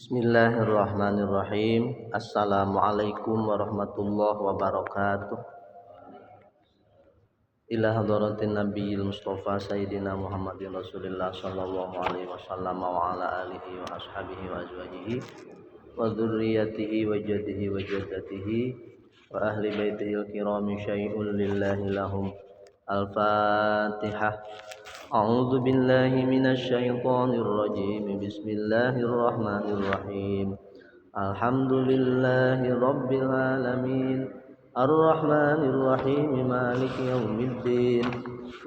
Bismillahirrahmanirrahim. Assalamualaikum warahmatullahi wabarakatuh. Ila hadratin nabiyil mustafa sayyidina Muhammadin Rasulillah sallallahu alaihi wasallam wa ala alihi wa ashabihi wa azwajihi wa dzurriyyatihi wa jaddihi wa jaddatihi wa ahli baitihil kirami syai'un lillahi lahum. Al-Fatihah. A'udzu billahi minasy syaithanir rajim. Bismillahirrahmanirrahim. Alhamdulillahi rabbil alamin. Ar-Rahmanir Rahim. Maliki yaumiddin.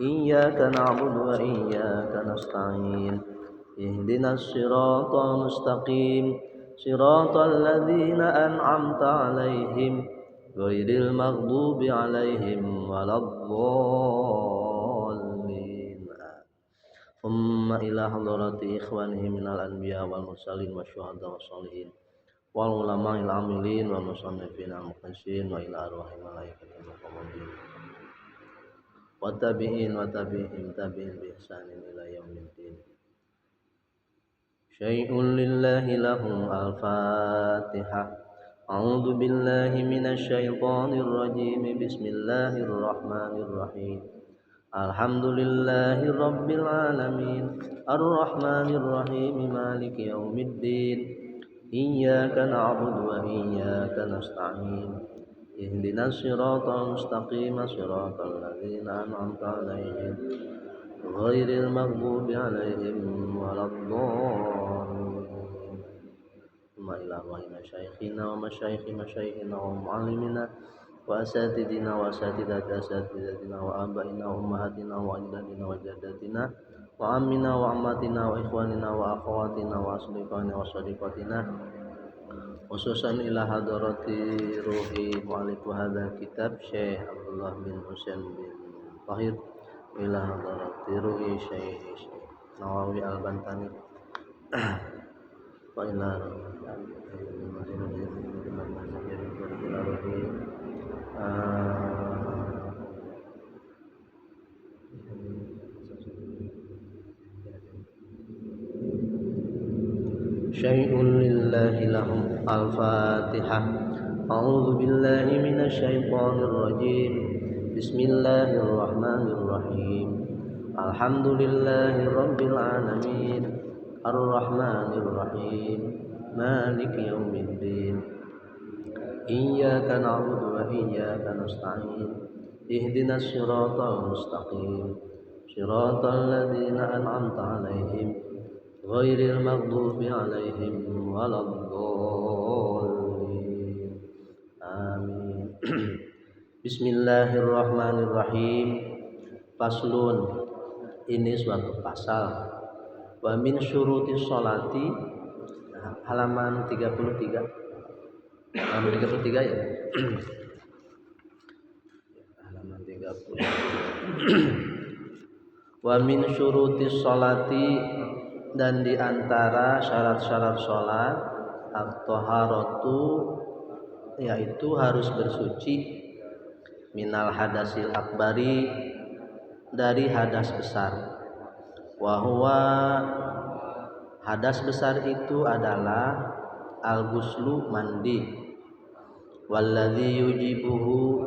Iyyaka na'budu wa iyyaka nasta'in. Ihdinas siratal mustaqim. Siratal ladzina an'amta 'alaihim ghairil maghdubi 'alaihim waladdallin. Umma ila hadrati ikhwanihim minal anbiya wal mursalin wasyuhada wassalihin wal ulama'il amilin wal musannifin al muqaddisin wa ila arwahil malaikatil muqarrabin wa tabi'in wa tabi'in tabi'in bi ihsanin ila yaumiddin. Syai'un lillahi lahum. Al-Fatihah. A'udzu billahi minasy syaithanir rajim. Bismillahirrahmanirrahim. Alhamdulillahi rabbil alamin. Ar-Rahmanir Rahim. Maliki yaumiddin. Iyyaka na'budu wa iyyaka nasta'in. Ihdinas siratal mustaqim. Siratal ladzina an'amta 'alaihim ghairil maghdubi 'alaihim waladdallin. Ma ila masyayikhina wa masyayikhina wa mu'allimina wa asatidina wa asatidatina wa abaina wa ummahatina wa ajdadina wa jaddatina wa ammina wa ammatina wa ikhwanina wa akhawatina wa asdiqana wa sadiqatina, khususan ila hadrati ruhi mu'allif hadzal kitab Syekh Abdullah bin Husain bin Tahir, ila hadrati ruhi Syekh Nawawi Al-Bantani wa ila syai'un lillahi lahum. Al-Fatihah. A'udzu billahi minasy syaithanir rajim. Bismillahirrahmanirrahim. Alhamdulillahi rabbil alamin. Ar-Rahmanir Rahim. Maliki yaumiddin. Iyyaka na'budu wa iyyaka nasta'in. Ihdinas siratal mustaqim. Siratal ladzina an'amta 'alaihim ghairil maghdubi 'alaihim waladdallin. Amin. Bismillahirrahmanirrahim. Faslun. Ini suatu pasal. Wa min syurutis sholati, halaman 33. Halaman 33 ya. Halaman 30. Wa min syurutis sholati, dan di antara syarat-syarat salat, at-thaharatu, yaitu harus bersuci, minal hadasil akbari, dari hadas besar. Wa huwa, hadas besar itu adalah al-ghuslu, mandi, walladzi yujibuhu,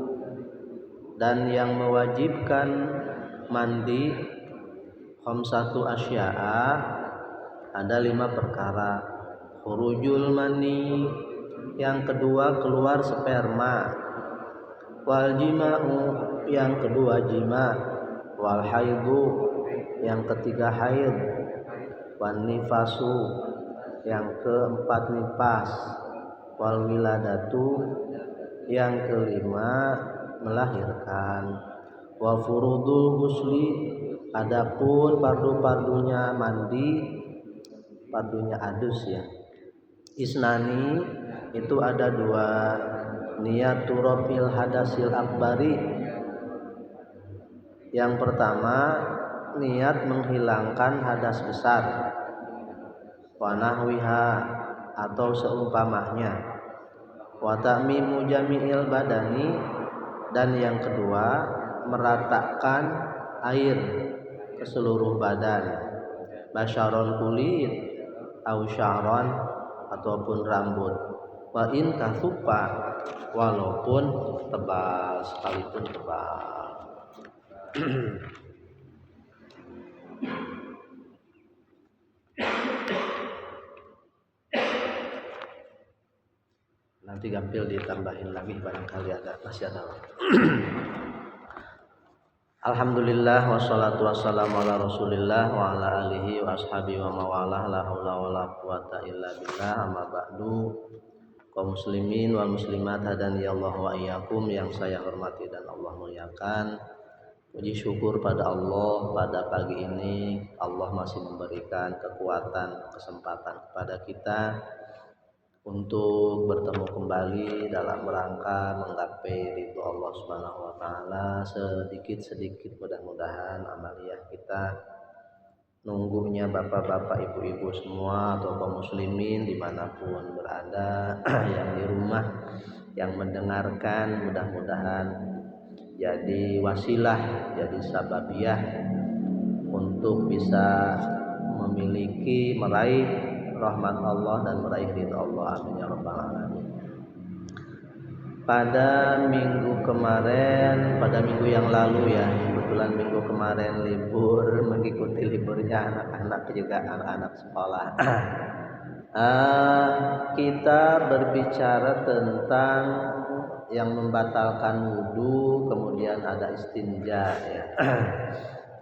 dan yang mewajibkan mandi, khamsatu asya'a, ada 5 perkara. Khurujul mani, yang kedua keluar sperma, wal jima'u, yang kedua jima, wal haidu, yang ketiga haid, wan nifasu, yang keempat nifas, wal wiladatu, yang kelima melahirkan, wa furudul ghusli, adapun fardu-fardunya mandi, fardunya adus ya, isnani, itu ada 2. Niyatu rafil hadasil akbari, yang pertama niat menghilangkan hadas besar, wa nahwiha, atau seumpamanya, wa ta'mimu jami'il badani, dan yang kedua meratakan air ke seluruh badan, basyaron kulit, au sya'ron, ataupun rambut, wa in kasupa walaupun tebal, sekalipun tebal. Nanti gampil ditambahin lagi barangkali masih ada. Alhamdulillah wassalatu wassalamu ala Rasulillah wa ala alihi wa ashabihi wa mawalah la haula wala quwata illa billah. Amma ba'du. Kaum muslimin wal muslimat hadani Allah wa iyyakum yang saya hormati dan Allah muliakan. Puji syukur pada Allah pada pagi ini Allah masih memberikan kekuatan, kesempatan kepada kita untuk bertemu kembali dalam rangka menggapai ridho Allah Subhanahu wa taala. Sedikit-sedikit mudah-mudahan amaliyah kita, nunggunya bapak-bapak, ibu-ibu semua atau kaum muslimin dimanapun berada yang di rumah, yang mendengarkan, mudah-mudahan jadi wasilah, jadi sababiyah untuk bisa memiliki, meraih rahmat Allah dan meraih ridha Allah. Amin ya rabbal alamin. Pada minggu kemarin, pada minggu yang lalu ya, kebetulan minggu kemarin libur, mengikuti liburnya anak-anak juga, anak-anak sekolah. Kita berbicara tentang yang membatalkan wudhu, kemudian ada istinja ya.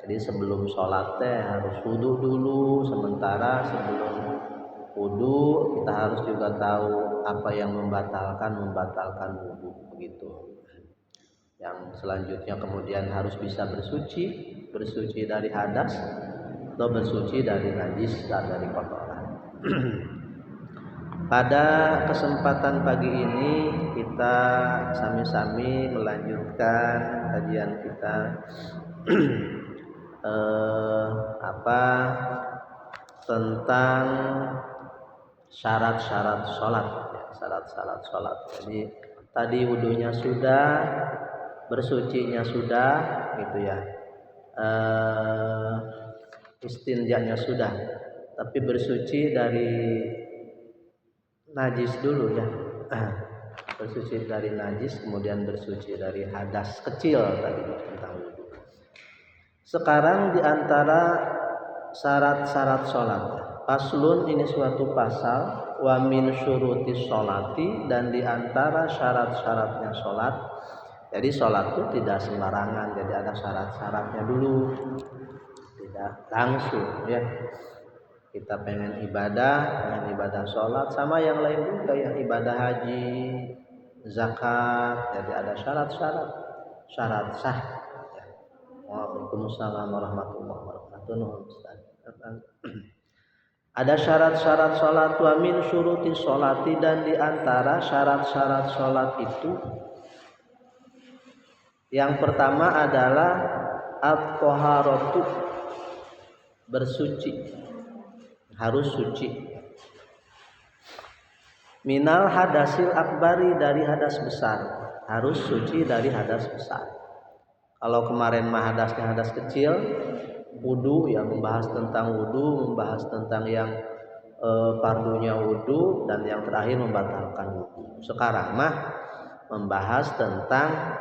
Jadi sebelum sholat harus wudhu dulu, sementara sebelum wudhu kita harus juga tahu apa yang membatalkan wudhu begitu. Yang selanjutnya kemudian harus bisa bersuci dari hadas atau bersuci dari najis dan dari kotoran. Pada kesempatan pagi ini kita sami-sami melanjutkan kajian kita tentang syarat-syarat sholat ya, syarat-syarat sholat. Jadi tadi wudunya sudah, bersucinya sudah gitu ya, istinjanya sudah, tapi bersuci dari najis dulu ya. Bersuci dari najis, kemudian bersuci dari hadas kecil tadi tentang wudu. Sekarang diantara syarat-syarat sholat, faslun, ini suatu pasal, wa min syurutis sholati, dan diantara syarat-syaratnya sholat. Jadi sholat itu tidak sembarangan, jadi ada syarat-syaratnya dulu, tidak langsung ya. Kita pengen ibadah sholat, sama yang lain juga ya, ibadah haji, zakat, jadi ada syarat-syarat, syarat sah. Waalaikumsalam warahmatullahi wabarakatuh. Ada syarat-syarat sholat, wa min syuruti sholati, dan diantara syarat-syarat sholat itu yang pertama adalah at-thaharatu, bersuci, harus suci. Minal hadasil akbari, dari hadas besar, harus suci dari hadas besar. Kalau kemarin mah hadasnya hadas kecil, wudu ya, membahas tentang wudu, membahas tentang yang fardunya wudu, dan yang terakhir membatalkan wudu. Sekarang mah membahas tentang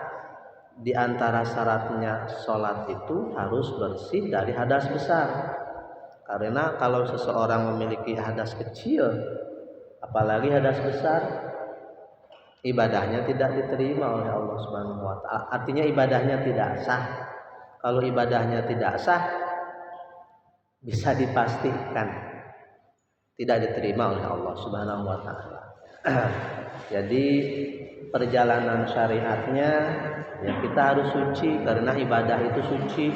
diantara syaratnya sholat itu harus bersih dari hadas besar. Karena kalau seseorang memiliki hadas kecil, apalagi hadas besar, ibadahnya tidak diterima oleh Allah Subhanahu wa taala. Artinya ibadahnya tidak sah. Kalau ibadahnya tidak sah, bisa dipastikan tidak diterima oleh Allah Subhanahu wa taala. Jadi perjalanan syariatnya ya, kita harus suci, karena ibadah itu suci.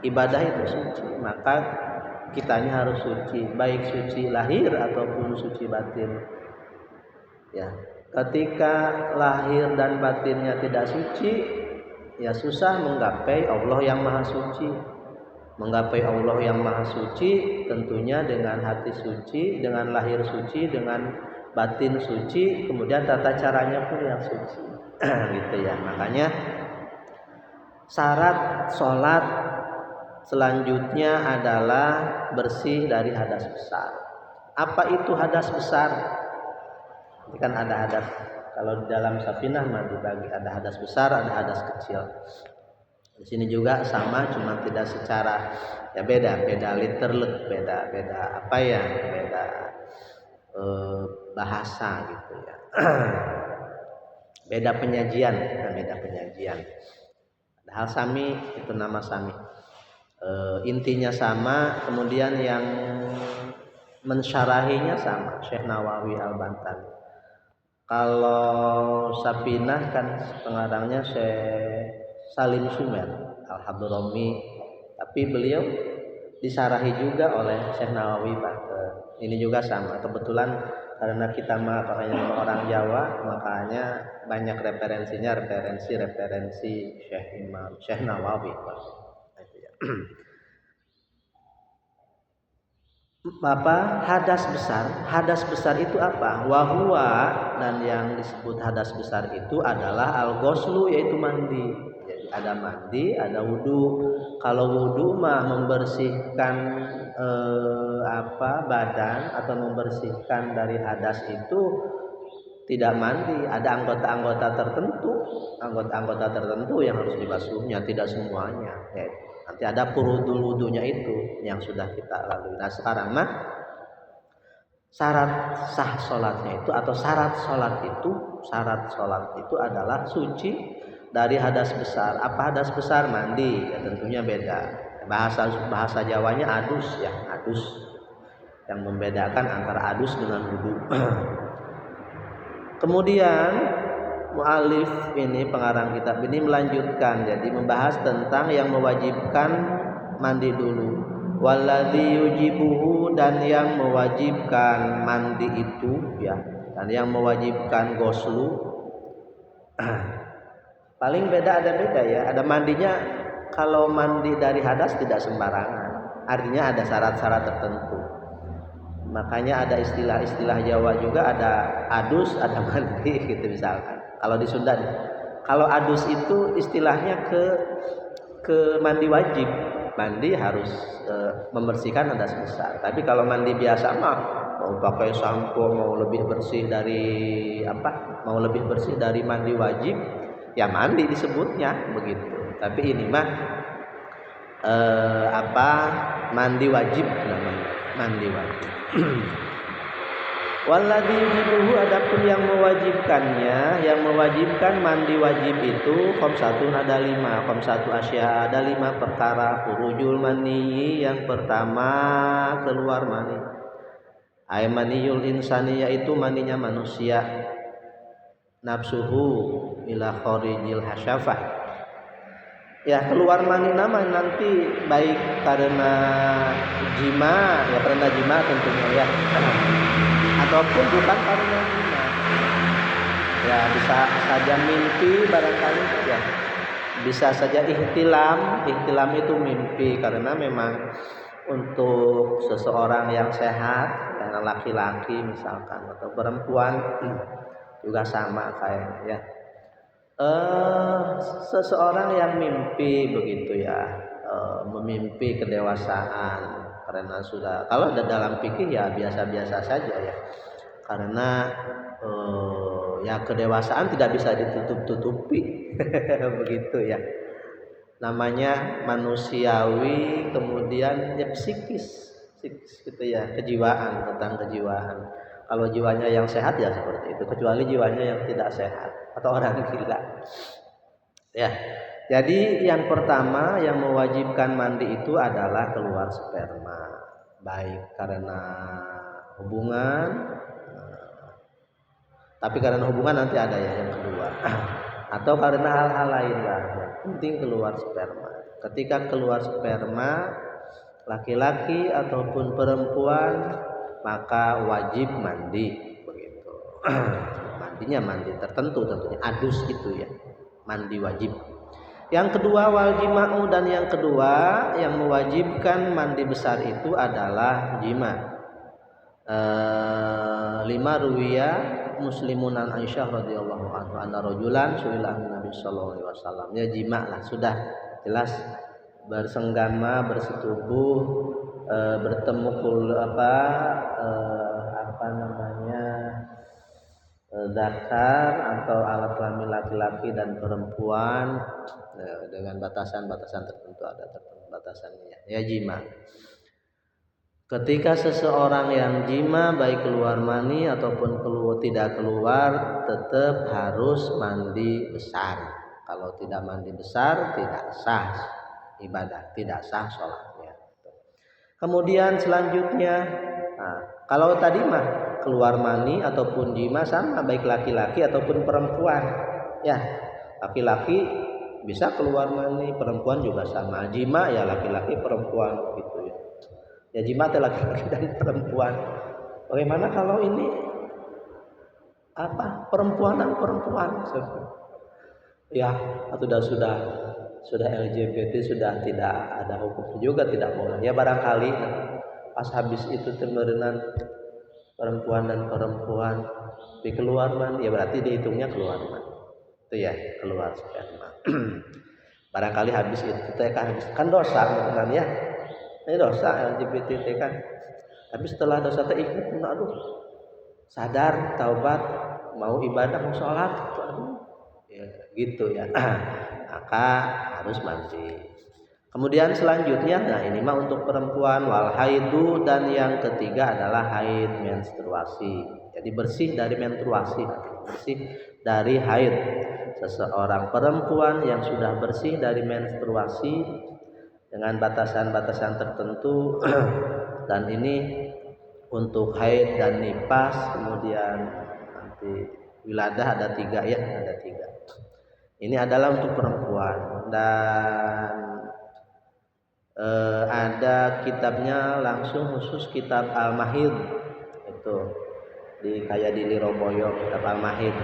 Ibadah itu suci, maka kitanya harus suci, baik suci lahir ataupun suci batin. Ya, ketika lahir dan batinnya tidak suci, ya susah menggapai Allah yang maha suci. Menggapai Allah yang maha suci tentunya dengan hati suci, dengan lahir suci, dengan batin suci, kemudian tata caranya pun yang suci. Gitu ya. Makanya syarat sholat selanjutnya adalah bersih dari hadas besar. Apa itu hadas besar? Ini kan ada hadas. Kalau di dalam safinah mah dibagi ada hadas besar, ada hadas kecil. Di sini juga sama, cuma tidak secara ya beda literally, beda apa ya, beda bahasa gitu ya. beda penyajian. Padahal sami itu nama sami. Intinya sama, kemudian yang mensyarahinya sama, Syekh Nawawi Al-Bantani. Kalau Sapinah kan pengarangnya Syekh Salim Sumer Al-Hadrami, tapi beliau disarahi juga oleh Syekh Nawawi Banten. Ini juga sama, kebetulan karena kita orang Jawa, makanya banyak referensi Syekh Nawawi. Apa hadas besar itu apa? Wahwa, dan yang disebut hadas besar itu adalah al-ghuslu, yaitu mandi. Jadi ada mandi, ada wudu. Kalau wudu mah membersihkan badan atau membersihkan dari hadas itu tidak mandi. Ada anggota-anggota tertentu yang harus dibasuhnya, tidak semuanya. Nanti ada furudul wudunya itu yang sudah kita lalui. Nah sekarang mah syarat sah sholatnya itu, atau syarat sholat itu adalah suci dari hadas besar. Apa hadas besar? Mandi, ya tentunya beda. Bahasa Jawanya adus, yang membedakan antara adus dengan wudu. Kemudian mu'alif ini, pengarang kitab ini melanjutkan, jadi membahas tentang yang mewajibkan mandi dulu. Walladzi yujibuhu, dan yang mewajibkan mandi itu ya, dan yang mewajibkan ghuslu. Paling beda ya. Ada mandinya, kalau mandi dari hadas tidak sembarangan. Artinya ada syarat-syarat tertentu. Makanya ada istilah-istilah Jawa juga, ada adus, ada mandi gitu misalkan. Kalau di Sunda, kalau adus itu istilahnya ke mandi wajib. Mandi harus membersihkan hadas besar. Tapi kalau mandi biasa mah mau pakai sampo, mau lebih bersih dari mandi wajib, ya mandi disebutnya begitu. Tapi ini mah mandi wajib namanya, mandi wajib. Walladzi yujibuhu, adapun yang mewajibkannya, yang mewajibkan mandi wajib itu khamsatun, ada 5, khamsatu asya, ada 5 perkara. Khurujul mani, yang pertama keluar mani. Ay maniyul insani, yaitu maninya manusia. Nafsuhu ila kharijil hasyafah, ya keluar mani nama nanti baik karena jima, ya karena jima tentunya ya, ataupun bukan karena jima, ya bisa saja mimpi barangkali ya, bisa saja ihtilam itu mimpi, karena memang untuk seseorang yang sehat, karena laki-laki misalkan atau perempuan juga sama kayaknya ya. Seseorang yang mimpi begitu ya, memimpi kedewasaan, karena sudah, kalau ada dalam fikih ya biasa-biasa saja ya, karena ya kedewasaan tidak bisa ditutup-tutupi begitu ya, namanya manusiawi, kemudian ya psikis gitu ya, kejiwaan, tentang kejiwaan. Kalau jiwanya yang sehat ya seperti itu, kecuali jiwanya yang tidak sehat atau orang gila. Ya. Jadi yang pertama yang mewajibkan mandi itu adalah keluar sperma, baik karena hubungan, tapi karena hubungan nanti ada ya yang kedua, atau karena hal-hal lain lah. Yang penting keluar sperma. Ketika keluar sperma, laki-laki ataupun perempuan, maka wajib mandi begitu. Mandinya mandi tertentu tentunya, adus itu ya, mandi wajib. Yang kedua wal jima'u, dan yang kedua yang mewajibkan mandi besar itu adalah jima. 5 ruwiya Muslimun an Aisyah radhiyallahu anhu anna rajulan su'ila Nabi sallallahu alaihi wasallam, ya jima lah, sudah jelas bersenggama, bersetubuh bertemu apa namanya zakar atau alat kelamin laki-laki dan perempuan dengan batasan-batasan tertentu, ada batasannya ya jima. Ketika seseorang yang jima baik keluar mani ataupun tidak keluar, tetap harus mandi besar. Kalau tidak mandi besar tidak sah ibadah, tidak sah sholatnya. Kemudian selanjutnya, kalau tadi mah keluar mani ataupun jima sama baik laki-laki ataupun perempuan. Ya, laki-laki bisa keluar mani, perempuan juga sama. Jima ya laki-laki perempuan gitu ya. Ya jima laki-laki dan perempuan. Bagaimana kalau ini perempuan dan perempuan? Ya, sudah LGBT sudah tidak ada hukum juga, tidak boleh. Ya barangkali pas habis itu temerenan perempuan dan perempuan di keluar mandi, ya berarti dihitungnya keluar mandi. Itu ya keluar sperma. Barangkali habis itu kan dosa kan ya. Ini dosa LGBT kan. Tapi setelah dosa ikut, aduh, sadar, taubat, mau ibadah, mau sholat, aduh, ya, gitu ya. Maka harus mandi. Kemudian selanjutnya, nah ini mah untuk perempuan wal haidu, dan yang ketiga adalah haid menstruasi. Jadi bersih dari menstruasi, bersih dari haid. Seseorang perempuan yang sudah bersih dari menstruasi dengan batasan-batasan tertentu dan ini untuk haid dan nifas, kemudian nanti wiladah ada 3 ya, ada 3. Ini adalah untuk perempuan dan ada kitabnya langsung khusus kitab Al-Mahid itu kayak di Liroboyo, kitab Al-Mahid.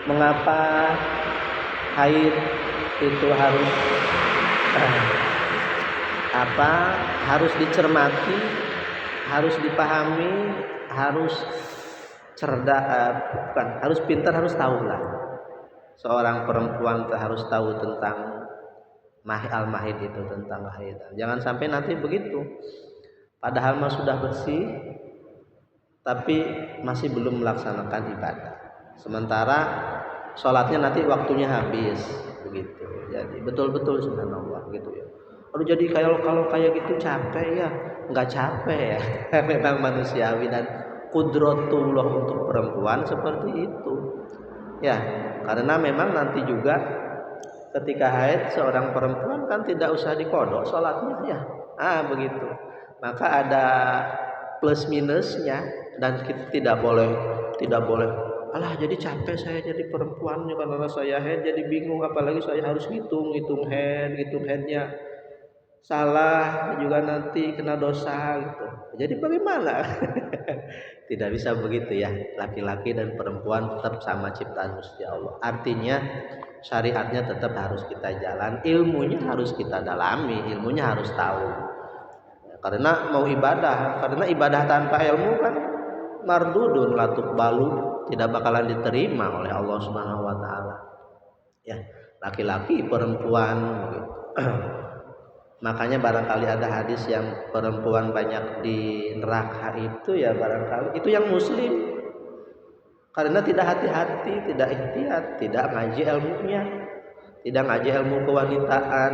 Mengapa haid itu harus dicermati, harus dipahami, harus harus pintar, harus tahu lah. Seorang perempuan harus tahu tentang al-mahid itu, tentang haid. Jangan sampai nanti begitu, padahal mah sudah bersih tapi masih belum melaksanakan ibadah. Sementara sholatnya nanti waktunya habis begitu. Jadi betul-betul subhanallah gitu ya. Aduh, jadi kalau kayak gitu capek ya? Enggak capek ya. Memang manusiawi dan qudratullah untuk perempuan seperti itu. Ya, karena memang nanti juga ketika haid seorang perempuan kan tidak usah dikodok sholatnya ya. Begitu. Maka ada plus minusnya dan kita tidak boleh alah jadi capek saya jadi perempuannya karena saya haid jadi bingung, apalagi saya harus hitung headnya salah juga nanti kena dosa gitu. Jadi bagaimana? Tidak bisa begitu ya. Laki-laki dan perempuan tetap sama ciptaan Gusti Allah. Artinya syariatnya tetap harus kita jalan, ilmunya harus kita dalami, ilmunya harus tahu. Karena mau ibadah, karena ibadah tanpa ilmu kan mardudun latuk balu, tidak bakalan diterima oleh Allah Subhanahu wa taala. Ya, laki-laki, perempuan begitu. Makanya barangkali ada hadis yang perempuan banyak di neraka itu ya barangkali itu yang muslim. Karena tidak hati-hati, tidak ikhtiar, tidak ngaji ilmunya, tidak ngaji ilmu kewanitaan.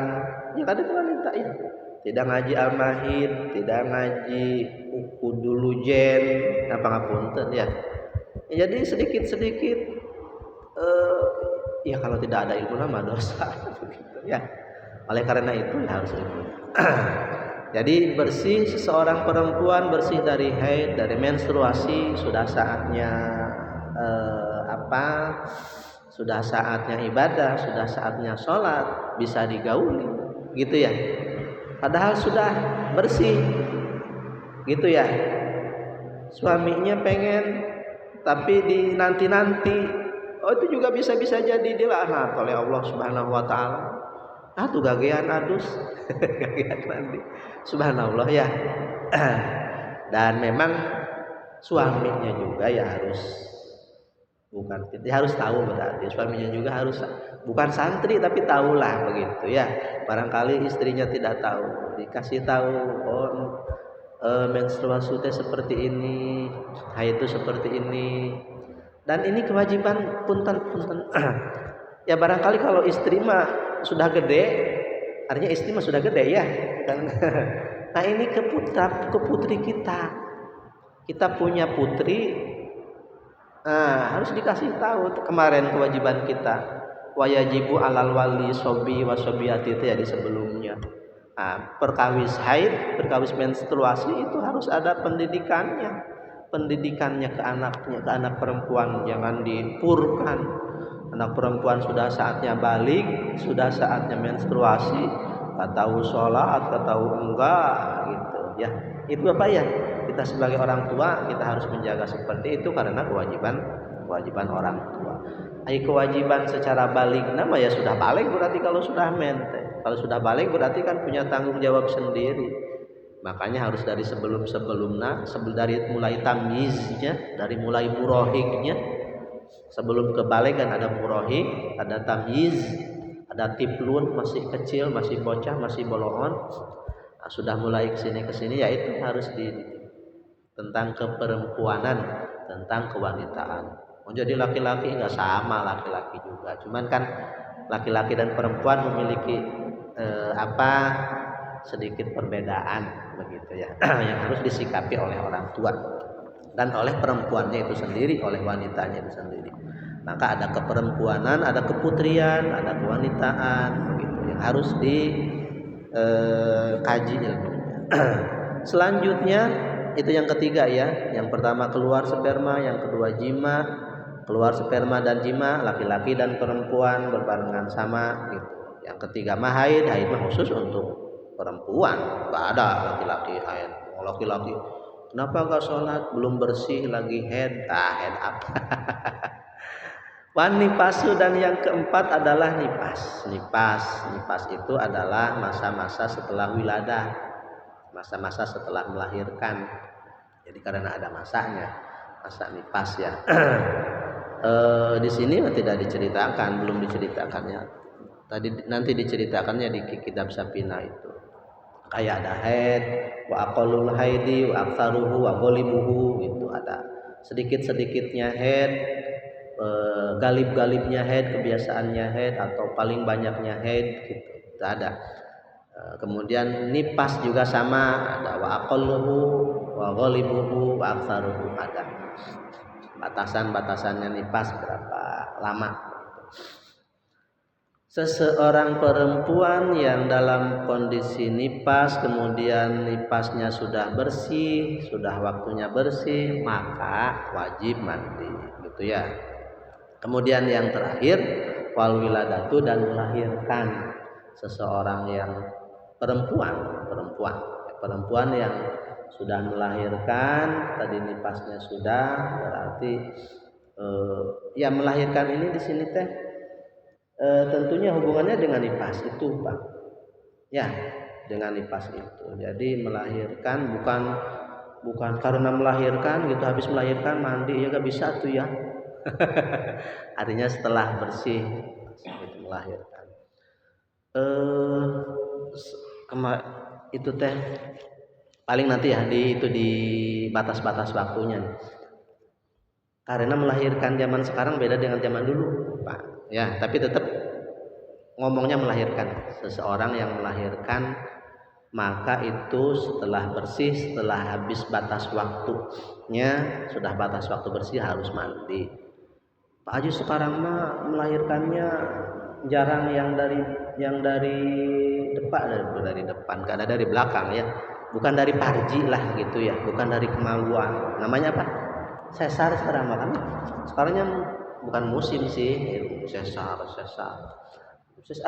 Ya kan itu wanita ya. Tidak ngaji al-mahid, tidak ngaji ukudulujen, apa-ngapunten ya. Jadi sedikit-sedikit ya kalau tidak ada ilmu nama dosa begitu ya. Oleh karena itu ya harus ilmu. Jadi bersih seseorang perempuan, bersih dari haid, dari menstruasi, sudah saatnya sudah saatnya ibadah, sudah saatnya sholat, bisa digauli gitu ya. Padahal sudah bersih gitu ya. Suaminya pengen tapi di nanti itu juga bisa jadi dilaknat oleh Allah Subhanahu wa taala. Tuh gagean adus gagean mandi. Subhanallah ya. Dan memang suaminya juga ya harus Bukan, dia harus tahu berarti suaminya juga harus bukan santri tapi tahulah begitu ya. Barangkali istrinya tidak tahu, dikasih tahu, oh menstruasi teh seperti ini, haid itu seperti ini. Dan ini kewajiban punten punten. Ya barangkali kalau istri mah sudah gede, artinya istri mah sudah gede ya. Kan? Nah ini ke putri kita. Kita punya putri, nah, harus dikasih tahu kemarin kewajiban kita. Wajibu alal wali sobi wasobiati itu ya di sebelumnya. Nah, perkawis haid, perkawis menstruasi itu harus ada pendidikannya. Pendidikannya ke anaknya, ke anak perempuan jangan dipurkan. Anak perempuan sudah saatnya balik, sudah saatnya menstruasi, nggak tahu sholat, nggak tahu enggak gitu ya. Itu apa ya? Kita sebagai orang tua kita harus menjaga seperti itu karena kewajiban orang tua. Kewajiban secara balik nama ya sudah balik berarti kalau sudah mente. Kalau sudah balik berarti kan punya tanggung jawab sendiri. Makanya harus dari sebelum-sebelumnya, dari mulai tamyiznya, dari mulai murohiknya. Sebelum kebalik kan ada murohik, ada tamyiz, ada tiplun masih kecil, masih bocah, masih bolongan. Nah, sudah mulai ke sini ya itu harus tentang keperempuanan, tentang kewanitaan. Oh, jadi laki-laki nggak sama laki-laki juga, cuman kan laki-laki dan perempuan memiliki sedikit perbedaan begitu ya, yang harus disikapi oleh orang tua dan oleh perempuannya itu sendiri, oleh wanitanya itu sendiri. Maka ada keperempuanan, ada keputrian, ada kewanitaan begitu yang harus dikaji ilmunya. Selanjutnya itu yang ketiga ya. Yang pertama keluar sperma, yang kedua jima. Keluar sperma dan jima laki-laki dan perempuan berbarengan sama gitu. Yang ketiga mah haid mah khusus untuk perempuan. Enggak ada laki-laki haid. Laki-laki kenapa enggak sholat belum bersih lagi haid? Haid apa? Wan nipasu dan yang keempat adalah nipas. Nipas itu adalah masa-masa setelah wiladah. Masa-masa setelah melahirkan. Jadi karena ada masanya, masa nipas ya. Di sini tidak diceritakan, belum diceritakannya. Tadi nanti diceritakannya di kitab Sapina itu. Kayak ada haid, wa aqallul haidi, wa aktsaruhu, wa ghalibuhu gitu ada. Sedikit-sedikitnya haid, galib-galibnya haid, kebiasaannya haid atau paling banyaknya haid gitu. Itu ada. Kemudian nipas juga sama, ada wa aqalluhu wa ghalibuhu wa aktsaruhu ada. Batasan-batasannya nipas berapa lama. Seseorang perempuan yang dalam kondisi nipas kemudian nipasnya sudah bersih, sudah waktunya bersih, maka wajib mandi gitu ya. Kemudian yang terakhir wal wiladatu dan melahirkan. Seseorang yang perempuan yang sudah melahirkan, tadi nipasnya sudah, berarti ya melahirkan ini di sini teh tentunya hubungannya dengan nipas itu Pak. Ya, dengan nipas itu. Jadi melahirkan bukan karena melahirkan gitu, habis melahirkan mandi ya gak bisa tuh ya. Artinya setelah bersih itu melahirkan. Itu teh paling nanti ya di batas-batas waktunya nih. Karena melahirkan zaman sekarang beda dengan zaman dulu Pak ya, tapi tetap ngomongnya melahirkan. Seseorang yang melahirkan maka itu setelah bersih, setelah habis batas waktunya, sudah batas waktu bersih harus mandi. Pak Haji sekarang mah melahirkannya jarang yang dari depan, gak ada dari belakang ya, bukan dari parji lah gitu ya, bukan dari kemaluan. Namanya apa? Sesar sekarang kan? Sekarangnya bukan musim sih, sesar.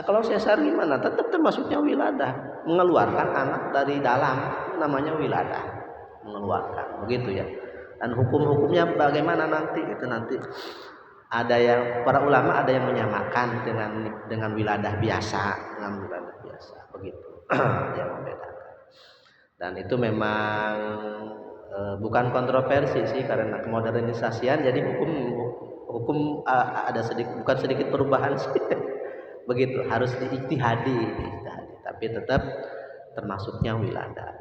Kalau sesar gimana? Tetap termasuknya wiladah, mengeluarkan anak dari dalam, namanya wiladah, mengeluarkan, begitu ya. Dan hukum-hukumnya bagaimana nanti? Itu nanti ada yang para ulama ada yang menyamakan dengan wiladah biasa, begitu. Yang membedakan. Dan itu memang bukan kontroversi sih karena kemodernisasian, jadi hukum ada sedikit, bukan sedikit perubahan sih. Begitu, harus diijtihadi, tapi tetap termasuknya wilada.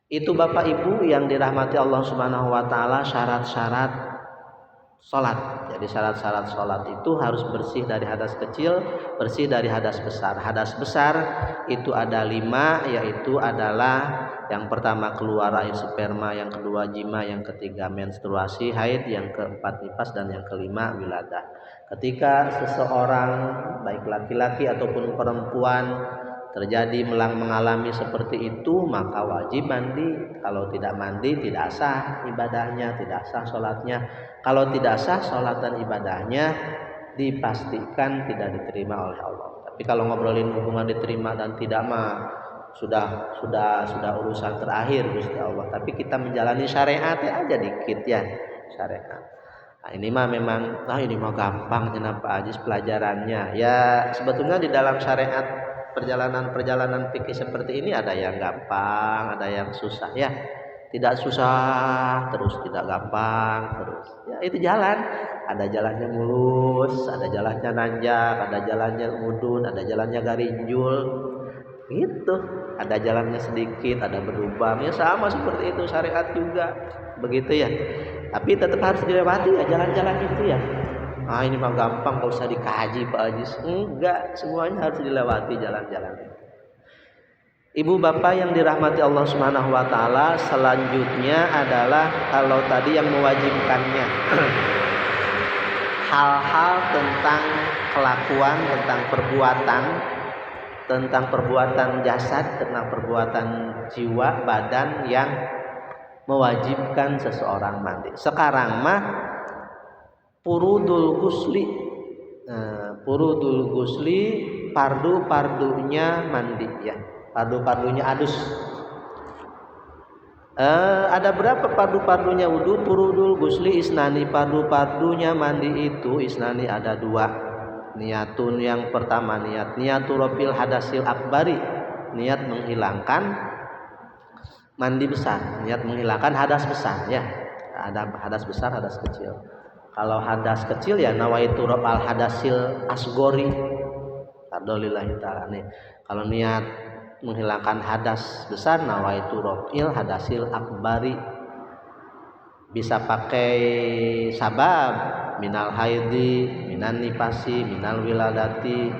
Itu Bapak Ibu yang dirahmati Allah Subhanahu wa taala, syarat-syarat salat. Jadi syarat-syarat salat itu harus bersih dari hadas kecil, bersih dari hadas besar. Hadas besar itu ada 5, yaitu adalah yang pertama keluar air sperma, yang kedua jima, yang ketiga menstruasi haid, yang keempat nifas, dan yang kelima wiladah. Ketika seseorang baik laki-laki ataupun perempuan terjadi mengalami seperti itu, maka wajib mandi. Kalau tidak mandi tidak sah ibadahnya, tidak sah sholatnya. Kalau tidak sah sholat dan ibadahnya, dipastikan tidak diterima oleh Allah. Tapi kalau ngobrolin hubungan diterima dan tidak mah sudah urusan terakhir Gusti Allah. Tapi kita menjalani syariat aja dikit ya, syariat. Nah, ini mah memang ini mah gampang kenapa Ajis pelajarannya. Ya sebetulnya di dalam syariat perjalanan fikih seperti ini ada yang gampang, ada yang susah ya. Tidak susah terus, tidak gampang terus. Ya itu jalan. Ada jalannya mulus, ada jalannya nanjak, ada jalannya mudun, ada jalannya garinjul. Gitu. Ada jalannya sedikit, ada berlubang. Ya sama seperti itu syariat juga. Begitu ya. Tapi tetap harus dilewati ya jalan-jalan itu ya. Ini mah gampang, gak usah dikaji Pak Ajis. Enggak, semuanya harus dilewati jalan-jalan. Ibu bapak yang dirahmati Allah Subhanahu wa taala, selanjutnya adalah kalau tadi yang mewajibkannya hal-hal tentang kelakuan, tentang perbuatan jasad, tentang perbuatan jiwa, badan yang mewajibkan seseorang mandi. Sekarang mah Furudul gusli, pardunya mandi ya, pardunya adus. Ada berapa pardunya wudu? Furudul gusli isnani, pardunya mandi itu isnani ada 2. Niatun yang pertama niatu rofil hadasil akbari, niat menghilangkan mandi besar, niat menghilangkan hadas besar ya. Ada hadas besar, hadas kecil. Kalau hadas kecil ya nawaitu raf'al hadasil asgori. Alhamdulillah taala nih. Kalau niat menghilangkan hadas besar nawaitu raf'il hadasil akbari. Bisa pakai sabab minal haidi, minan nifasi, minal wiladati,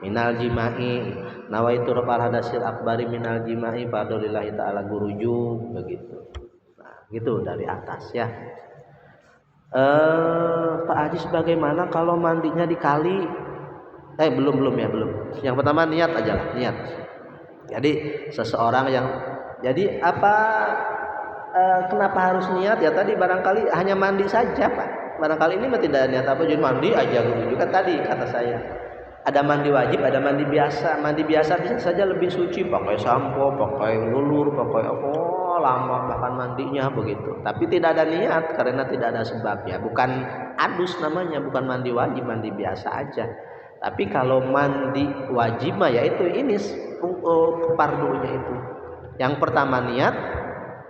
minal jimai. Nawaitu raf'al hadasil akbari minal jimai fadlillah taala guruju begitu. Nah, gitu dari atas ya. Pak Ajis bagaimana kalau mandinya di kali? Belum. Yang pertama niat aja lah, niat. Jadi seseorang yang kenapa harus niat ya tadi barangkali hanya mandi saja Pak. Barangkali ini mah tidak niat apa, jadi mandi aja gitu kan tadi kata saya. Ada mandi wajib, ada mandi biasa. Mandi biasa bisa saja lebih suci, pakai sampo, pakai lulur, pakai lama bahkan mandinya begitu. Tapi tidak ada niat karena tidak ada sebab ya. Bukan adus namanya, bukan mandi wajib, mandi biasa aja. Tapi kalau mandi wajib mah ya itu ini pardunya itu. Yang pertama niat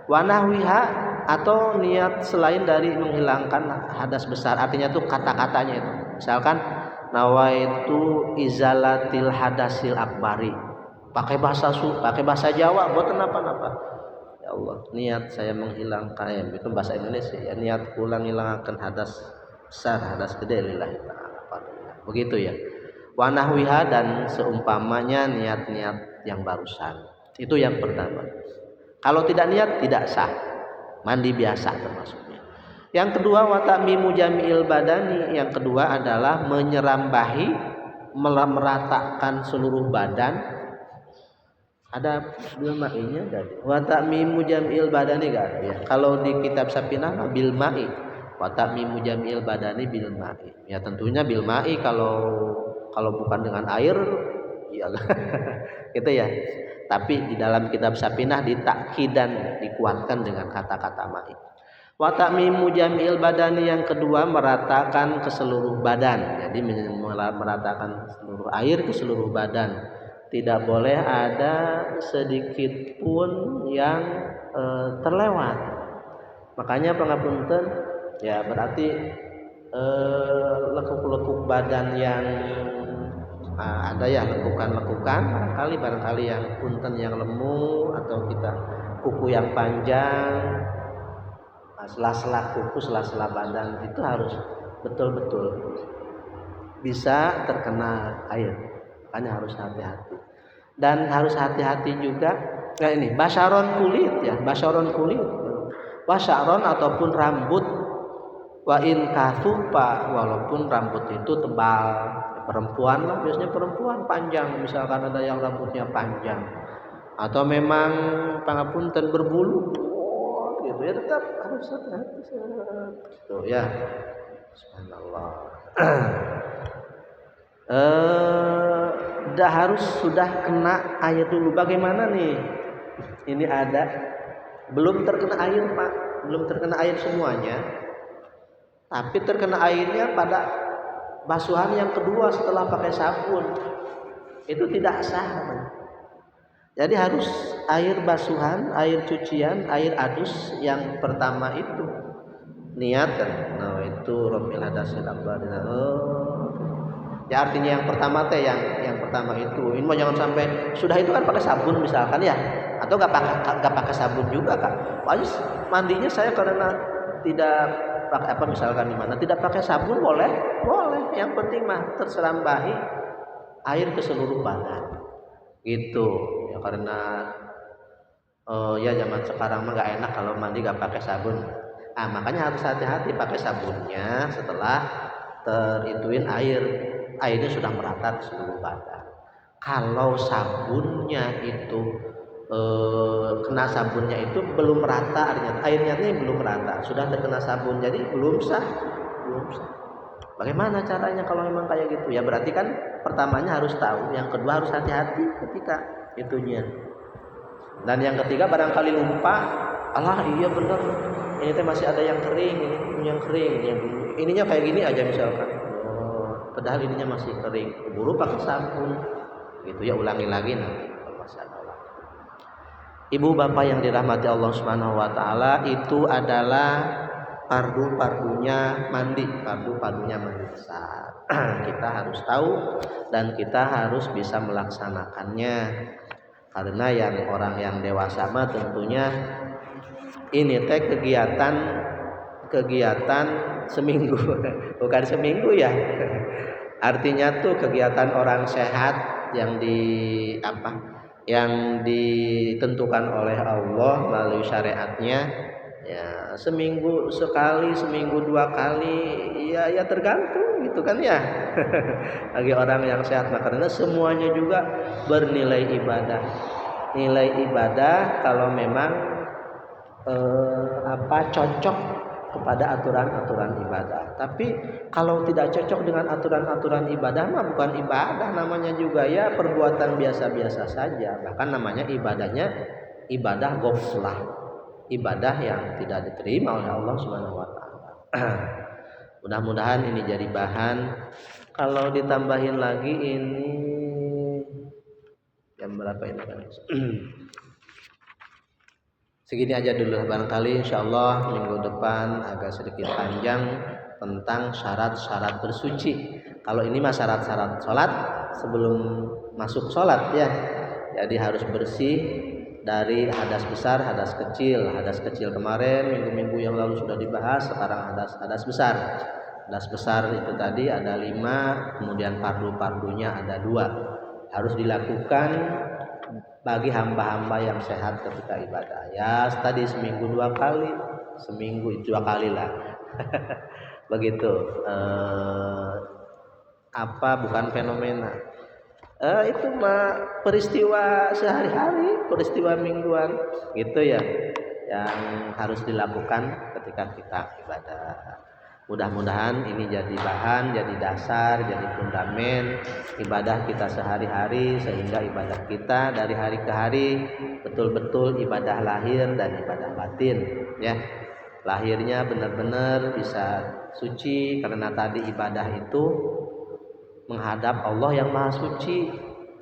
wanahwiha atau niat selain dari menghilangkan hadas besar. Artinya tuh kata-katanya itu. Misalkan nawaitu izalatil hadasil akbari, pakai bahasa Jawa buat kenapa-napa ya Allah, niat saya menghilangkan itu bahasa Indonesia ya, niat pulang hilangkan hadas besar, hadas gede lillahi ta'ala, begitu ya. Wanahwiha dan seumpamanya niat-niat yang barusan. Itu yang pertama. Kalau tidak niat tidak sah, mandi biasa termasuknya. Yang kedua watamimu jami'il badani, yang kedua adalah menyerambahi, meratakan seluruh badan. Ada bilma'inya dari watamimu jami'il badani enggak ya. Kalau di kitab Sapinah bil ma'i, watamimu jami'il badani bil ma'i. Ya tentunya bil ma'i kalau bukan dengan air iyalah. Gitu ya. Tapi di dalam kitab Sapinah ditakkid dan dikuatkan dengan kata-kata ma'i. Wa ta'mimu jami'il badani, yang kedua meratakan ke seluruh badan. Jadi meratakan seluruh air ke seluruh badan. Tidak boleh ada sedikit pun yang terlewat. Makanya pangapunten ya berarti lekuk-lekuk badan yang ada ya lekukan-lekukan barangkali yang punten yang lemu atau kita kuku yang panjang, sela-sela kuku, sela-sela badan itu harus betul-betul bisa terkena air, makanya harus hati-hati. Dan harus hati-hati juga ini basyaron kulit ya, basyaron kulit, basyaron ataupun rambut, wa in kasupa, walaupun rambut itu tebal, perempuan lah biasanya perempuan panjang, misalkan ada yang rambutnya panjang atau memang pangapunten berbulu gitu ya, tetap harus hati-hati gitu ya. Subhanallah. Harus sudah kena air dulu. Bagaimana nih? Ini ada belum terkena air Pak, belum terkena air semuanya, tapi terkena airnya pada basuhan yang kedua setelah pakai sabun, itu tidak sah. Jadi harus air basuhan, air cucian, air adus yang pertama itu niatkan. Nah itu Rabbil hadasil akbar. Ya artinya yang pertama teh yang pertama itu. Ini mau jangan sampai sudah itu kan pakai sabun misalkan ya, atau nggak pakai sabun juga Kak. Wajib mandinya saya karena tidak pakai apa misalkan di mana tidak pakai sabun boleh. Yang penting mah terserambahi air ke seluruh badan. Gitu ya, karena ya zaman sekarang mah nggak enak kalau mandi nggak pakai sabun. Makanya harus hati-hati pakai sabunnya setelah terituin airnya sudah merata ke seluruh badan. Kalau sabunnya itu kena sabunnya itu belum merata, airnya ini belum merata, sudah terkena sabun, jadi belum sah. Bagaimana caranya kalau memang kayak gitu? Ya berarti kan pertamanya harus tahu, yang kedua harus hati-hati ketika itunya. Dan yang ketiga barangkali lupa, alah iya bener, ini teh masih ada yang kering, ini yang kering, ininya kayak gini aja misalkan. Padahal ininya masih kering, keburu pakai sabun. Gitu ya, ulangi lagi nanti kalau masih ada waktu. Ibu bapak yang dirahmati Allah Subhanahu wa taala, itu adalah fardu-fardunya mandi besar. Kita harus tahu dan kita harus bisa melaksanakannya. Karena yang orang yang dewasa mah tentunya ini teh kegiatan seminggu, bukan seminggu ya. Artinya tuh kegiatan orang sehat yang ditentukan oleh Allah melalui syariatnya. Ya seminggu sekali, seminggu 2 kali, ya tergantung gitu kan ya. Bagi orang yang sehat, karena semuanya juga bernilai ibadah. Nilai ibadah kalau memang cocok kepada aturan-aturan ibadah. Tapi kalau tidak cocok dengan aturan-aturan ibadah mah bukan ibadah, namanya juga ya perbuatan biasa-biasa saja. Bahkan namanya ibadah ghaflah, ibadah yang tidak diterima oleh Allah Subhanahu wa taala. Mudah-mudahan ini jadi bahan. Kalau ditambahin lagi ini jam berapa ini kan? Segini aja dulu barangkali, insyaallah minggu depan agak sedikit panjang tentang syarat-syarat bersuci. Kalau ini mah syarat-syarat sholat sebelum masuk sholat ya. Jadi harus bersih dari hadas besar, hadas kecil. Hadas kecil kemarin minggu-minggu yang lalu sudah dibahas, sekarang hadas besar. Hadas besar itu tadi ada 5, kemudian fardu-fardunya ada 2. Harus dilakukan bagi hamba-hamba yang sehat ketika ibadah. Ya tadi seminggu 2 kali, seminggu 2 kali lah. Begitu. Bukan fenomena. Itu mah peristiwa sehari-hari, peristiwa mingguan gitu ya, yang harus dilakukan ketika kita ibadah. Mudah-mudahan ini jadi bahan, jadi dasar, jadi fundament ibadah kita sehari-hari, sehingga ibadah kita dari hari ke hari betul-betul ibadah lahir dan ibadah batin ya. Lahirnya benar-benar bisa suci karena tadi ibadah itu menghadap Allah yang maha suci,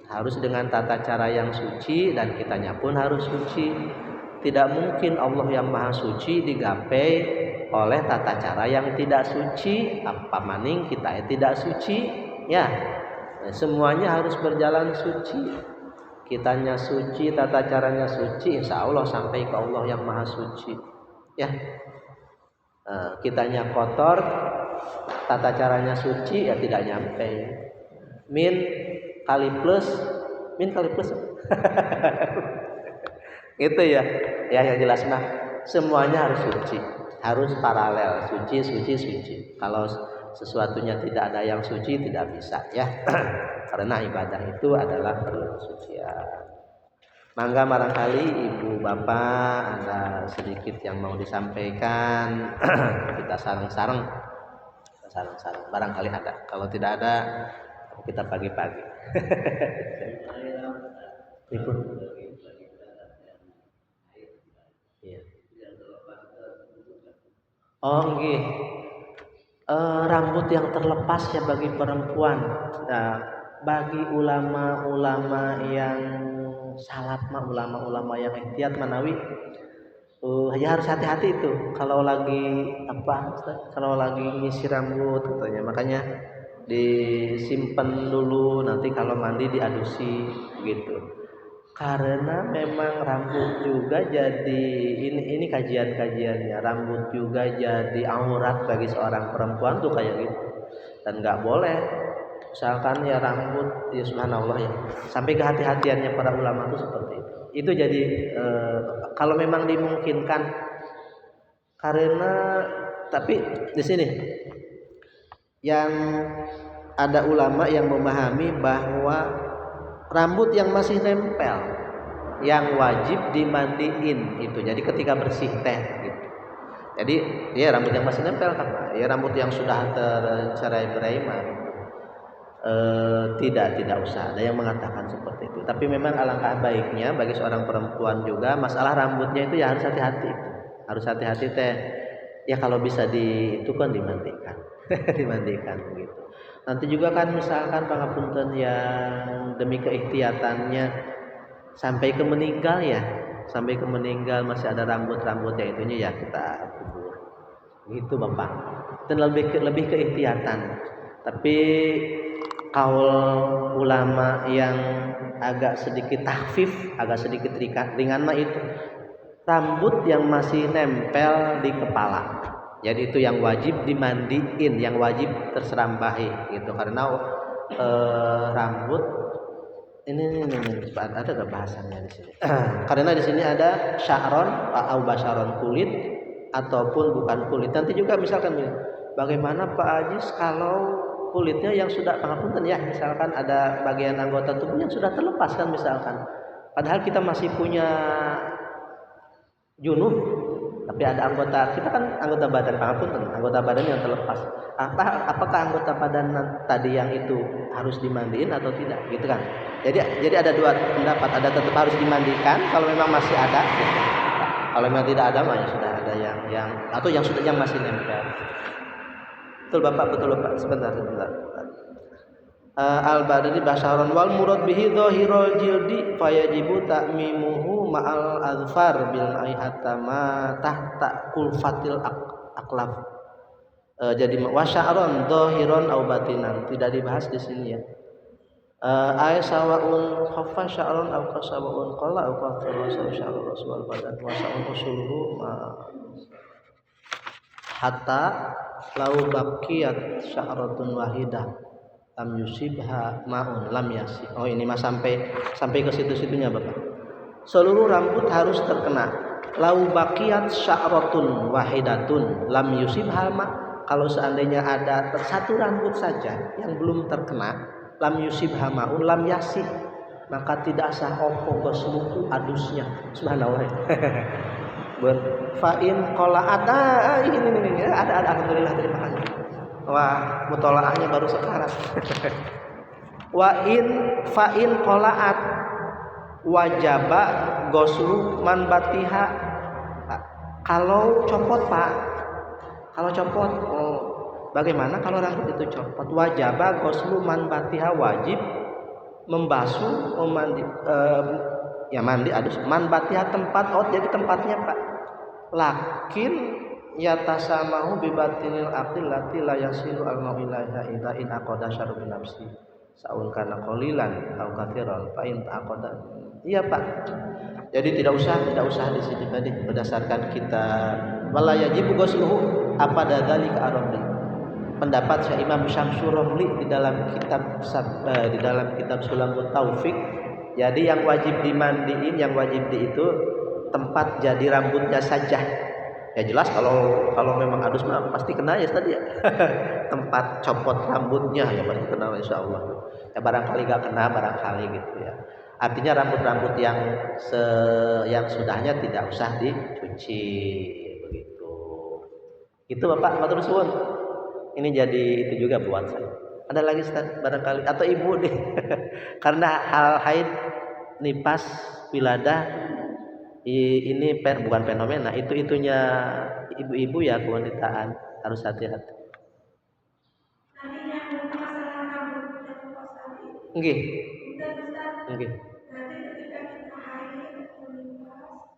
harus dengan tata cara yang suci dan kitanya pun harus suci. Tidak mungkin Allah yang maha suci digapai oleh tata cara yang tidak suci, apa maning kita tidak suci ya. Semuanya harus berjalan suci. Kitanya suci, tata caranya suci, insya Allah sampai ke Allah yang maha suci ya. Kitanya kotor, tata caranya suci ya tidak nyampe. Min kali plus itu ya yang jelas mah semuanya harus suci, harus paralel, suci. Kalau sesuatunya tidak ada yang suci tidak bisa ya. Karena ibadah itu adalah kesucian. Mangga barangkali ibu bapak ada sedikit yang mau disampaikan. Kita sareng-sareng barangkali ada, kalau tidak ada kita pagi-pagi. Ibu. Iya. Oh nggih. Rambut yang terlepas ya bagi perempuan. Nah, bagi ulama-ulama yang salat mah, ulama-ulama yang ihtiyat manawi ya harus hati-hati itu kalau lagi kalau lagi ngisi rambut katanya, makanya disimpan dulu, nanti kalau mandi diadusi gitu. Karena memang rambut juga jadi ini kajian-kajiannya, rambut juga jadi aurat bagi seorang perempuan tuh kayak gitu. Dan nggak boleh misalkan ya rambut ya subhanallah ya, sampai kehati-hatiannya para ulama itu seperti itu. Itu jadi kalau memang dimungkinkan, karena tapi di sini yang ada ulama yang memahami bahwa rambut yang masih nempel yang wajib dimandiin itu. Jadi ketika bersih teh gitu. Jadi ya rambut yang masih nempel kan, ya rambut yang sudah tercerai-berai mah tidak usah. Ada yang mengatakan seperti itu. Tapi memang alangkah baiknya bagi seorang perempuan juga masalah rambutnya itu ya harus hati-hati. Harus hati-hati teh. Ya kalau bisa itu kan dimandikan. Dimandikan begitu. Nanti juga kan misalkan pangapunten yang demi keikhtiatannya sampai ke meninggal ya. Sampai ke meninggal masih ada rambut-rambutnya itunya ya kita kubur. Gitu Bapak. Dan lebih keikhtiatan. Tapi kaul ulama yang agak sedikit tahfif, agak sedikit ringan mah itu rambut yang masih nempel di kepala. Jadi itu yang wajib dimandiin, yang wajib terserambahi gitu. Karena rambut ini ada gak bahasannya di sini? Karena di sini ada sya'ron atau basyaron, kulit ataupun bukan kulit. Nanti juga misalkan bagaimana Pak Ajis kalau kulitnya yang sudah pangapunten ya, misalkan ada bagian anggota tubuh yang sudah terlepas kan misalkan, padahal kita masih punya junub, tapi ada anggota kita kan anggota badan pangapunten, anggota badan yang terlepas. Apakah anggota badan tadi yang itu harus dimandiin atau tidak gitu kan? Jadi ada dua pendapat, ada tetap harus dimandikan kalau memang masih ada. Kalau memang tidak ada mah ya sudah ada yang atau yang masih nempel. Betul Bapak. Sebentar. Al-Badri basyaron wal murad bihi dhahirul jildi fayajibu ta'mimuhu ma'al azfar bil ma'i hatta ma tahta kulfatil aklaf. Jadi wasyaron dhahiron au batinan tidak dibahas di sini ya. Ay sawaun khaffa sya'ron au qasawaun qala au qafara sya'ron rasul badan wa sa'un usuluhu hatta lau baqiyat sya'ratun wahidah lam yusibha ma'un lam yasi. Oh ini mah sampai ke situ-situnya Bapak. Seluruh rambut harus terkena. Lau baqiyat sya'ratun wahidatun lam yusibha ma. Kalau seandainya ada satu rambut saja yang belum terkena, lam yusibha ma'un lam yasi, maka tidak sah opo gosluku adusnya. Subhanallah. Fa'in qala ada ini ada alhamdulillah, terima kasih. Wah, mutolaahnya baru sekarang. Fa'in qalaat wajaba goslu man batiha. Kalau copot Pak, bagaimana kalau rambut itu copot? Wajaba goslu man batiha, wajib membasuh, mandi adus man batiha tempat jadi tempatnya Pak. Lakin yatasamahu bi batinil aqil lati la yasilu al mauilaiha idza in aqada syarru bi nafsi saun kana qalilan au katsiran fa in aqada. Iya Pak, jadi tidak usah di sini tadi berdasarkan kita wala yajibu ghusluhu apa dadali ka arabi. Pendapat Syekh Imam Syamsul Romli di dalam kitab Sulamut Taufik. Jadi yang wajib dimandiin, yang wajib itu tempat jadi rambutnya saja. Ya jelas kalau memang adus mah pasti kena ya tadi ya. Tempat copot rambutnya ya pasti kena insyaallah. Ya barangkali gak kena barangkali gitu ya. Artinya rambut-rambut yang sudahnya tidak usah dicuci begitu. Itu Bapak matur suwun. Ini jadi itu juga buat saya. Ada lagi Ustaz barangkali atau Ibu deh. Karena hal haid, nifas, wiladah ini bukan fenomena, itunya ibu-ibu ya kewanitaan harus hati-hati. Nggih. Nggih.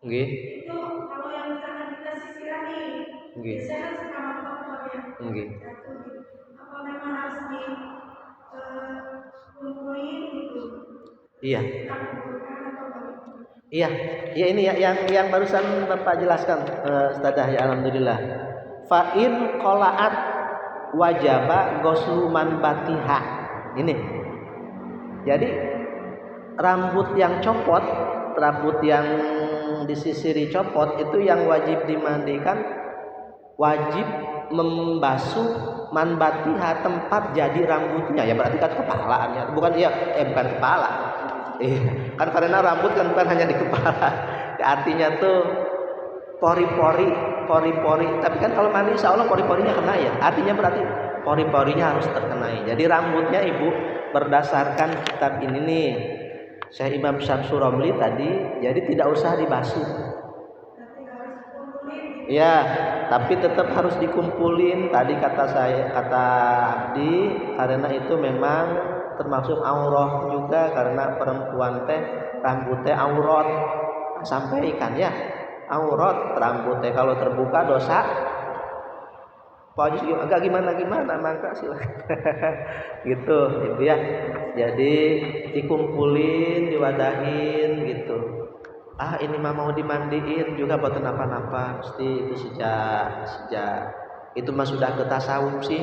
Nggih. Itu kalau yang misalkan kita sisirani, biasanya kan suka kotor ya. Nggih. Apa memang harus kumpulin gitu? Iya. Iya, ini ya yang barusan Bapak jelaskan Ustazah ya alhamdulillah. Fa in qalaat wajaba ghuslu man batiha. Ini. Jadi rambut yang copot, rambut yang disisiri copot itu yang wajib dimandikan, wajib membasuh man batiha tempat jadi rambutnya. Ya berarti kan kepalaannya, bukan bukan kepala. Kan karena rambut kan bukan hanya di kepala. Ya, artinya tuh pori-pori. Tapi kan kalau mandi insya Allah pori-porinya kena ya. Artinya berarti pori-porinya harus terkenai. Jadi rambutnya Ibu berdasarkan kitab ini nih Syekh Imam Syamsul Romli tadi, jadi tidak usah dibasuh. Ya, tapi tetap harus dikumpulin. Tadi kata Abdi, karena itu memang termasuk aurat juga, karena perempuan teh rambutnya aurat. Sampaikan ya, aurat rambutnya kalau terbuka dosa. Pokoknya agak gimana maka silakan. Gitu Ibu ya. Jadi dikumpulin, diwadahin gitu. Ini mah mau dimandiin juga buat kenapa-napa, mesti itu sejak itu mah sudah ke tasawuf sih.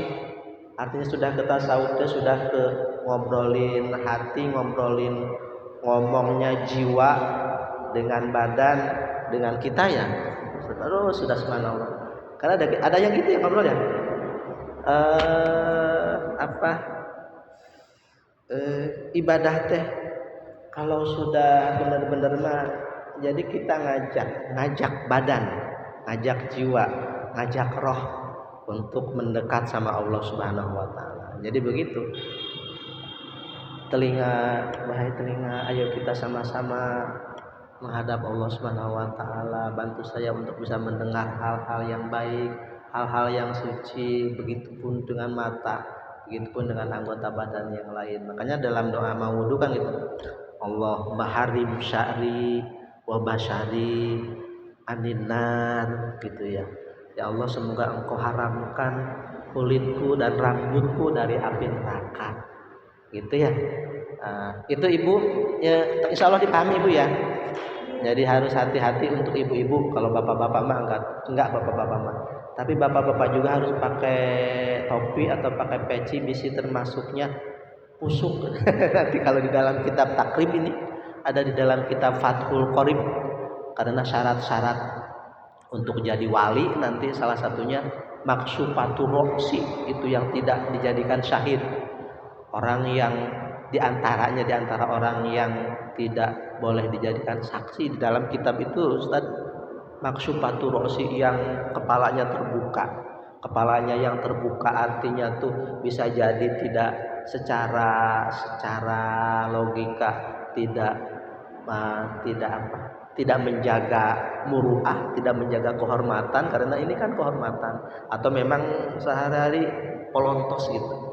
Artinya sudah ke tasawuf, sudah ke ngobrolin hati, ngomongnya jiwa dengan badan, dengan kita ya. Terus sudah subhanallah. Karena ada yang gitu ya ngobrol ya. Ibadah teh kalau sudah benar-benar mah, jadi kita ngajak badan, ngajak jiwa, ngajak roh untuk mendekat sama Allah Subhanahu wa taala. Jadi begitu. Telinga, ayo kita sama-sama menghadap Allah Subhanahu wa taala. Bantu saya untuk bisa mendengar hal-hal yang baik, hal-hal yang suci, begitupun dengan mata, begitupun dengan anggota badan yang lain. Makanya dalam doa mau wudu kan gitu. Allahumma harim sya'ri wa basyari aninnar gitu ya. Ya Allah, semoga Engkau haramkan kulitku dan rambutku dari api neraka. Gitu ya. Itu Ibu ya, insya Allah dipahami Ibu ya. Jadi harus hati-hati untuk ibu-ibu. Kalau bapak-bapak mah enggak bapak-bapak mah. Tapi bapak-bapak juga harus pakai topi atau pakai peci, bisi termasuknya pusuk. Nanti kalau di dalam kitab takrib ini ada di dalam kitab Fathul Qorib, karena syarat-syarat untuk jadi wali nanti salah satunya maksufatur roksi, itu yang tidak dijadikan syahid. Orang yang diantara orang yang tidak boleh dijadikan saksi di dalam kitab itu Ustaz, maksufatur roksi yang kepalanya terbuka. Kepalanya yang terbuka artinya tuh bisa jadi tidak secara logika tidak menjaga muruah, tidak menjaga kehormatan, karena ini kan kehormatan, atau memang sehari-hari polontos gitu.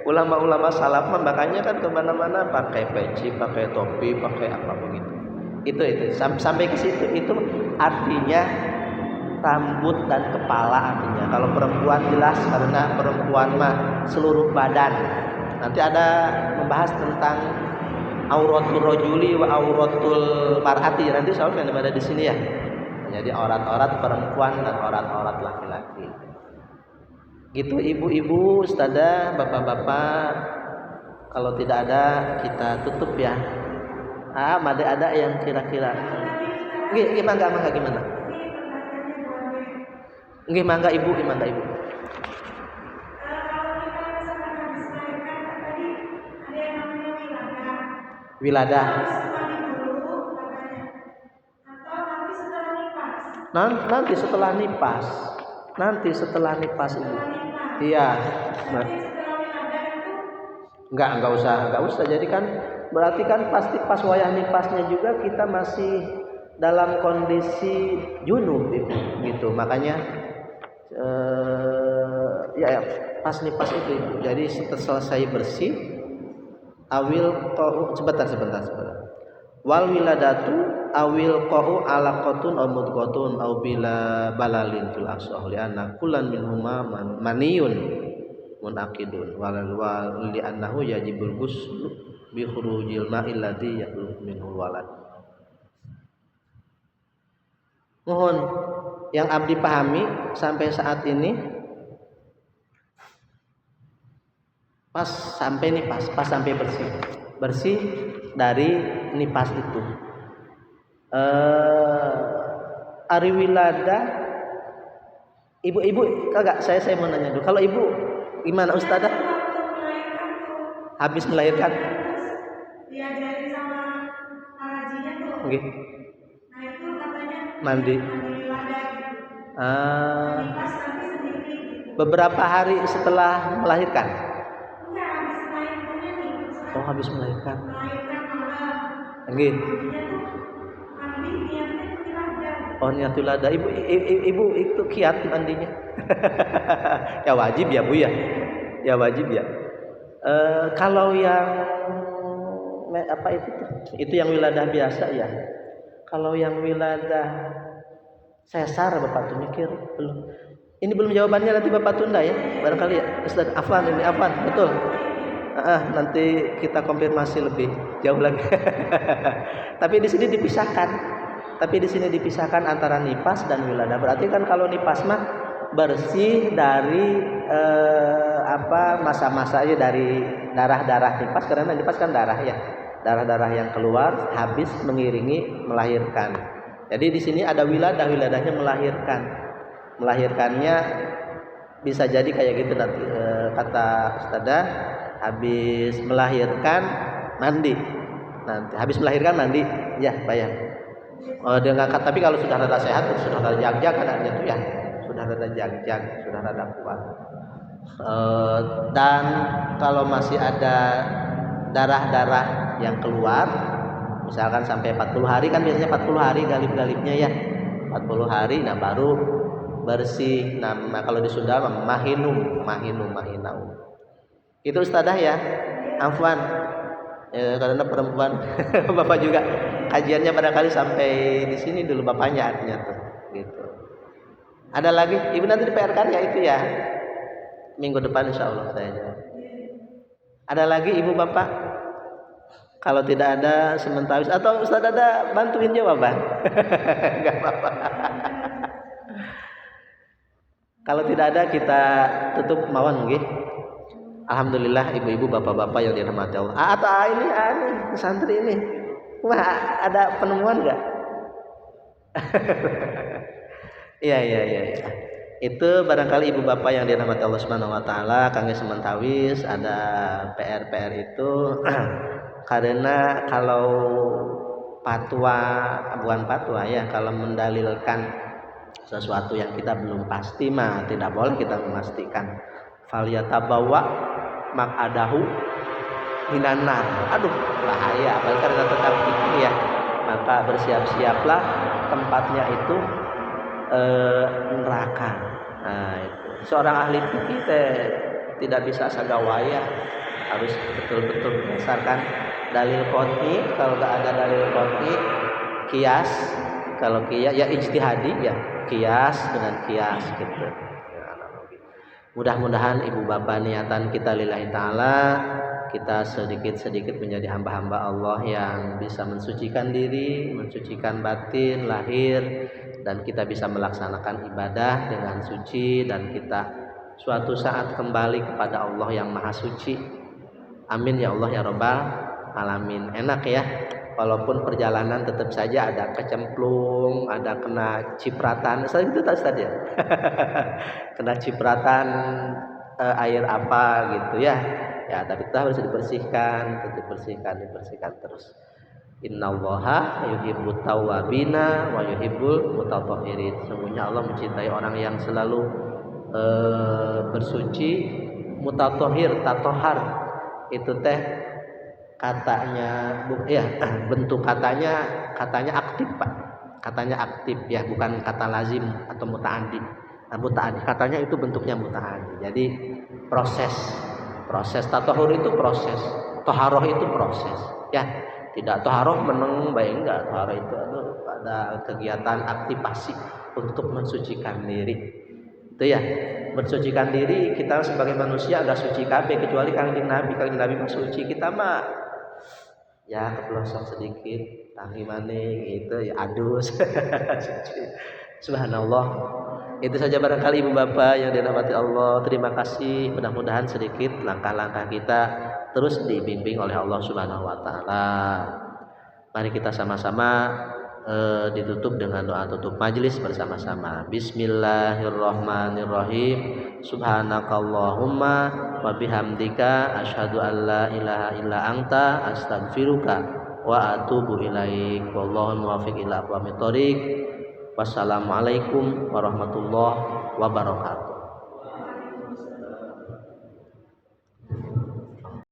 Ulama-ulama salaf makanya kan kemana-mana pakai peci, pakai topi, pakai apa begitu. Itu sampai ke situ, itu artinya rambut dan kepala artinya. Kalau perempuan jelas karena perempuan mah seluruh badan. Nanti ada membahas tentang auratul rajuli wa auratul mar'ati. Nanti soalnya ada di sini ya. Jadi aurat-aurat perempuan dan aurat-aurat laki-laki. Gitu ibu-ibu, ustazah, bapak-bapak. Kalau tidak ada kita tutup ya. Ada yang kira-kira. Gimana gimana? Gimana ibu? Wiladah. Nanti setelah nipas ibu. Iya. Enggak usah. Jadi kan berarti kan pasti pas wayah nipasnya juga kita masih dalam kondisi junub gitu. Makanya ya pas nipas itu. Jadi setelah selesai bersih sebentar. Wal wiladatu awil qahu alaqatun aw mudghatun aw bila balalin fil asah li anna kullan minhuma maniyun munaqidun wal li annahu yajibul ghusl bi khurujil ma'il ladzi yakhluqu minhu walad. Mohon yang abdi pahami sampai saat ini pas sampai bersih dari nipas itu. Ari wilada ibu kagak saya mau nanya dulu. Kalau ibu gimana ustazah? Habis melahirkan? Diajarin sama parajinya tuh. Okay. Nah itu katanya mandi wilada gitu. Nipas nanti sendiri. Beberapa hari setelah melahirkan? Enggak, habis melahirkannya nih. Habis melahirkan. Nggih. Niatul ada. Ibu itu kiat mandinya. Ya wajib ya Bu ya. Ya wajib ya. Kalau yang itu yang wiladah biasa ya. Kalau yang wiladah sesar Bapak tuh mikir belum. Ini belum jawabannya, nanti Bapak tunda ya. Barangkali ya. Ustaz Afwan betul. Nanti kita konfirmasi lebih jauh lagi. Tapi di sini dipisahkan antara nipas dan wiladah. Berarti kan kalau nipas mah bersih dari masa-masanya dari darah-darah nipas, karena nipas kan darah ya. Darah-darah yang keluar habis mengiringi melahirkan. Jadi di sini ada wiladahnya melahirkan. Melahirkannya bisa jadi kayak gitu nanti kata ustazah, habis melahirkan mandi. Nanti habis melahirkan mandi ya bayang. Dia ngangkat, tapi kalau sudah rada sehat, sudah rada jag-jag kan artinya tuh ya. Sudah rada jag-jag, sudah rada kuat. Dan kalau masih ada darah-darah yang keluar, misalkan sampai 40 hari kan biasanya 40 hari galib-galibnya ya. 40 hari nah baru bersih. Nah kalau di Sunda mahinum. Itu ustazah ya. Afwan. Karena perempuan Bapak juga kajiannya barangkali sampai di sini dulu bapaknya artinya tuh gitu. Ada lagi ibu nanti di PR kan ya itu ya minggu depan insyaallah saya jawab. Ada lagi ibu bapak? Kalau tidak ada sementara atau ustaz ada bantuin jawaban. Enggak apa-apa. Kalau tidak ada kita tutup mawon nggih. Alhamdulillah ibu-ibu bapak-bapak yang dirahmati Allah. Atau ini santri ini. Wah, ada penemuan enggak? Iya. Itu barangkali ibu bapak yang dirahmati Allah Subhanahu wa taala, kangge sementawis ada PR itu karena kalau bukan fatwa ya, kalau mendalilkan sesuatu yang kita belum pasti mah tidak boleh kita memastikan. Falyatabawa maq'adahu minan nar. Aduh, bahaya apalagi karena tetap ini ya. Maka bersiap-siaplah tempatnya itu neraka. Nah, itu. Seorang ahli fikih tidak bisa sagawaya, harus betul-betul berdasarkan dalil qot'i. Kalau enggak ada dalil qot'i, qiyas. Kalau qiyas ya ijtihadi ya. kias gitu. Mudah-mudahan ibu bapak niatan kita lillahi ta'ala, kita sedikit-sedikit menjadi hamba-hamba Allah yang bisa mensucikan diri, mensucikan batin, lahir, dan kita bisa melaksanakan ibadah dengan suci, dan kita suatu saat kembali kepada Allah yang maha suci. Amin ya Allah ya Rabbal alamin. Enak ya, walaupun perjalanan tetap saja ada kecemplung, ada kena cipratan, itu tadi ya. Kena cipratan air apa gitu ya. Ya, tapi kita harus dibersihkan terus. Innallaha yuhibbut tawwabina wa yuhibbul mutatahhirin. Sesungguhnya Allah mencintai orang yang selalu bersuci, mutatahhir, tatohar. Itu teh katanya bentuk katanya aktif Pak. Katanya aktif ya, bukan kata lazim atau muta'addi. Muta'addi katanya itu bentuknya muta'addi. Jadi proses tatahur itu proses, toharoh itu proses ya. Tidak toharoh meneng baik, enggak. Toharoh itu ada kegiatan aktivasi untuk mensucikan diri. Itu ya, mensucikan diri. Kita sebagai manusia agak suci kabeh kecuali kanjeng Nabi mah suci, kita mah ya keblosok sedikit tangi maning gitu ya, adus. Subhanallah. Itu saja barangkali ibu bapak yang dirahmati Allah. Terima kasih. Mudah-mudahan sedikit langkah-langkah kita terus dibimbing oleh Allah Subhanahu wa taala. Mari kita sama-sama ditutup dengan doa tutup majelis bersama-sama. Bismillahirrahmanirrahim. Subhanakallahumma wa bihamdika asyhadu an la ilaha illa anta astaghfiruka wa atubu ilaik. Wallahu muwaffiq ila aqwamit thoriq. Wassalamualaikum warahmatullahi wabarakatuh.